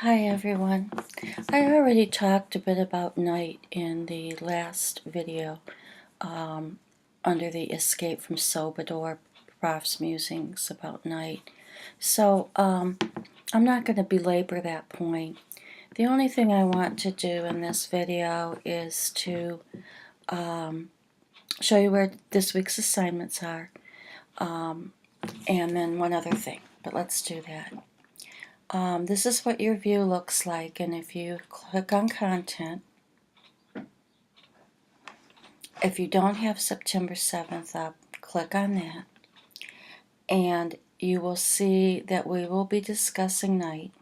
Hi everyone. I already talked a bit about night in the last video under the Escape from Sobador Prof's musings about night. So I'm not going to belabor that point. The only thing I want to do in this video is to show you where this week's assignments are and then one other thing, but let's do that. This is what your view looks like, and if you click on content, if you don't have September 7th up, click on that, and you will see that we will be discussing night.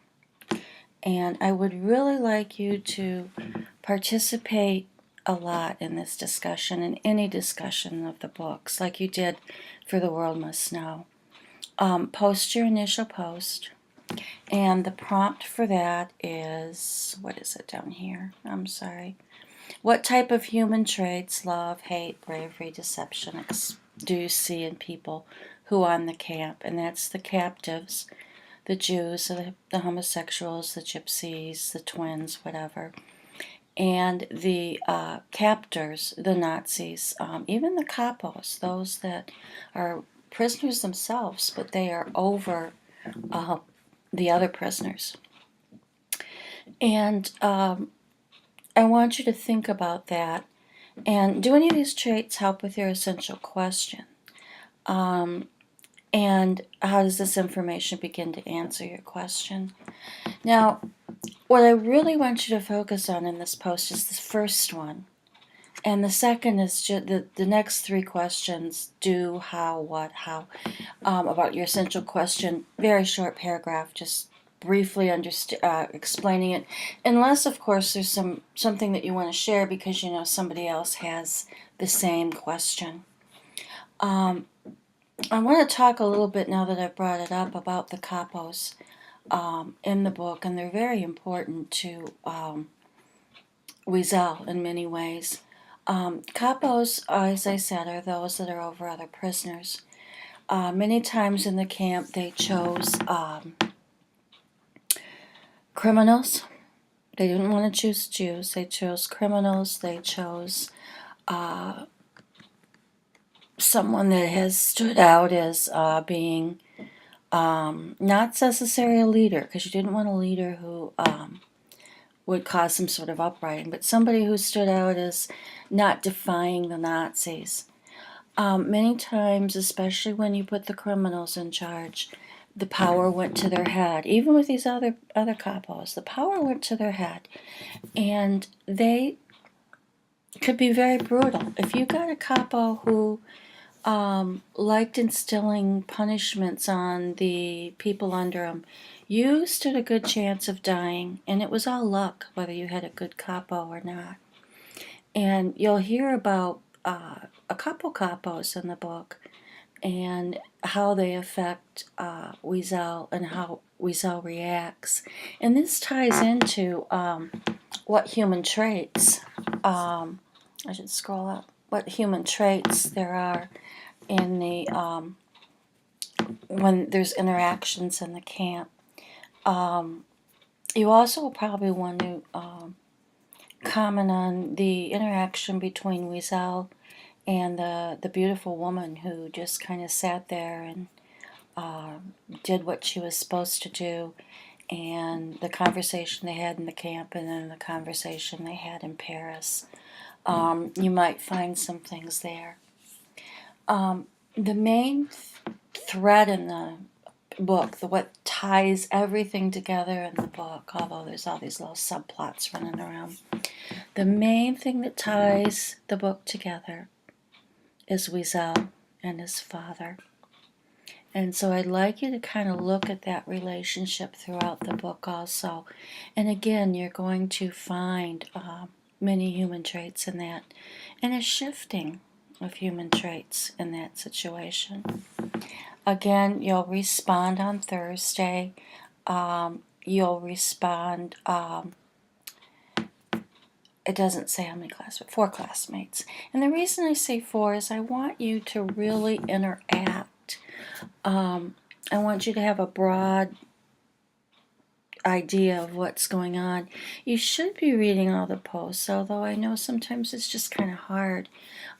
And I would really like you to participate a lot in this discussion, in any discussion of the books, like you did for The World Must Know. Post your initial post. And the prompt for that is, what is it down here? I'm sorry. What type of human traits, love, hate, bravery, deception, do you see in people who are in the camp? And that's the captives, the Jews, the homosexuals, the gypsies, the twins, whatever. And the captors, the Nazis, even the capos, those that are prisoners themselves, but they are over the other prisoners. And I want you to think about that. And do any of these traits help with your essential question? And how does this information begin to answer your question? Now, what I really want you to focus on in this post is the first one. And the second is just the next three questions: do, how, what, how, about your essential question. Very short paragraph, just briefly explaining it, unless of course there's something that you want to share because you know somebody else has the same question. I want to talk a little bit, now that I've brought it up, about the capos in the book, and they're very important to Wiesel in many ways. Capos, as I said, are those that are over other prisoners. Many times in the camp they chose criminals. They didn't want to choose Jews. They chose criminals. They chose someone that has stood out as being not necessarily a leader, because you didn't want a leader who would cause some sort of uprising, but somebody who stood out as not defying the Nazis. Many times, especially when you put the criminals in charge, the power went to their head. Even with these other capos, the power went to their head. And they could be very brutal. If you got a capo who liked instilling punishments on the people under him, you stood a good chance of dying, and it was all luck whether you had a good capo or not. And you'll hear about a couple capos in the book and how they affect Wiesel and how Wiesel reacts. And this ties into what human traits, I should scroll up, what human traits there are in the, when there's interactions in the camp. You also will probably want to comment on the interaction between Wiesel and the beautiful woman who just kind of sat there and did what she was supposed to do, and the conversation they had in the camp, and then the conversation they had in Paris. You might find some things there. The main thread in the book, what ties everything together in the book, although there's all these little subplots running around, the main thing that ties the book together is Wiesel and his father. And so I'd like you to kind of look at that relationship throughout the book also. And again, you're going to find many human traits in that, and a shifting of human traits in that situation. Again, you'll respond on Thursday. You'll respond, it doesn't say how many classmates, but 4 classmates. And the reason I say 4 is I want you to really interact. I want you to have a broad idea of what's going on. You should be reading all the posts, although I know sometimes it's just kind of hard.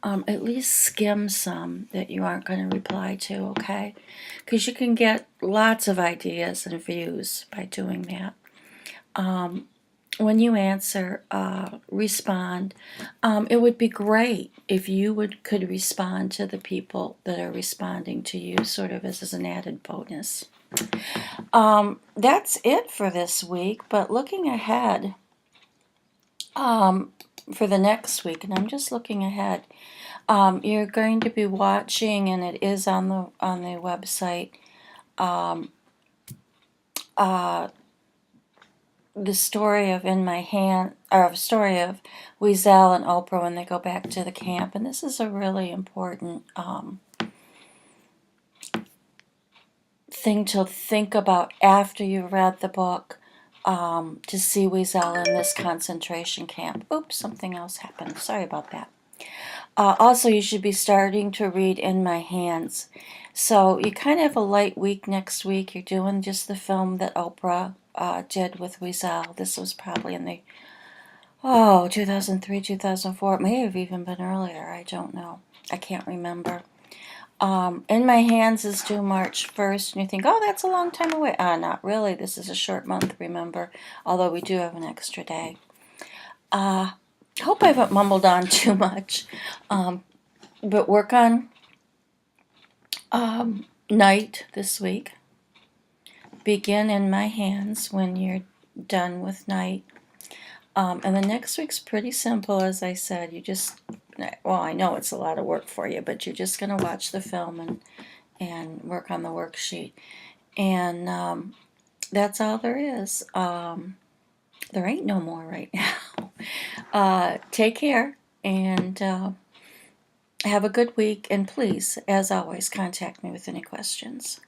At least skim some that you aren't going to reply to, okay? Because you can get lots of ideas and views by doing that. When you answer, respond. It would be great if you could respond to the people that are responding to you, sort of as an added bonus. That's it for this week, but looking ahead, for the next week, and I'm just looking ahead, you're going to be watching, and it is on the website, the story of In My Hand, or the story of Weasel and Oprah when they go back to the camp, and this is a really important thing to think about after you read the book, to see Weasel in this concentration camp. Oops, something else happened. Sorry about that. Also, you should be starting to read In My Hands. So you kind of have a light week next week. You're doing just the film that Oprah did with Weasel. This was probably in the 2003, 2004. It may have even been earlier. I don't know. I can't remember. In My Hands is due March 1st, and you think, oh, that's a long time away. Not really. This is a short month, remember, although we do have an extra day. Hope I haven't mumbled on too much, but work on Night this week. Begin In My Hands when you're done with Night. And the next week's pretty simple, as I said. You just, well, I know it's a lot of work for you, but you're just going to watch the film and work on the worksheet. And that's all there is. There ain't no more right now. Take care, and have a good week. And please, as always, contact me with any questions.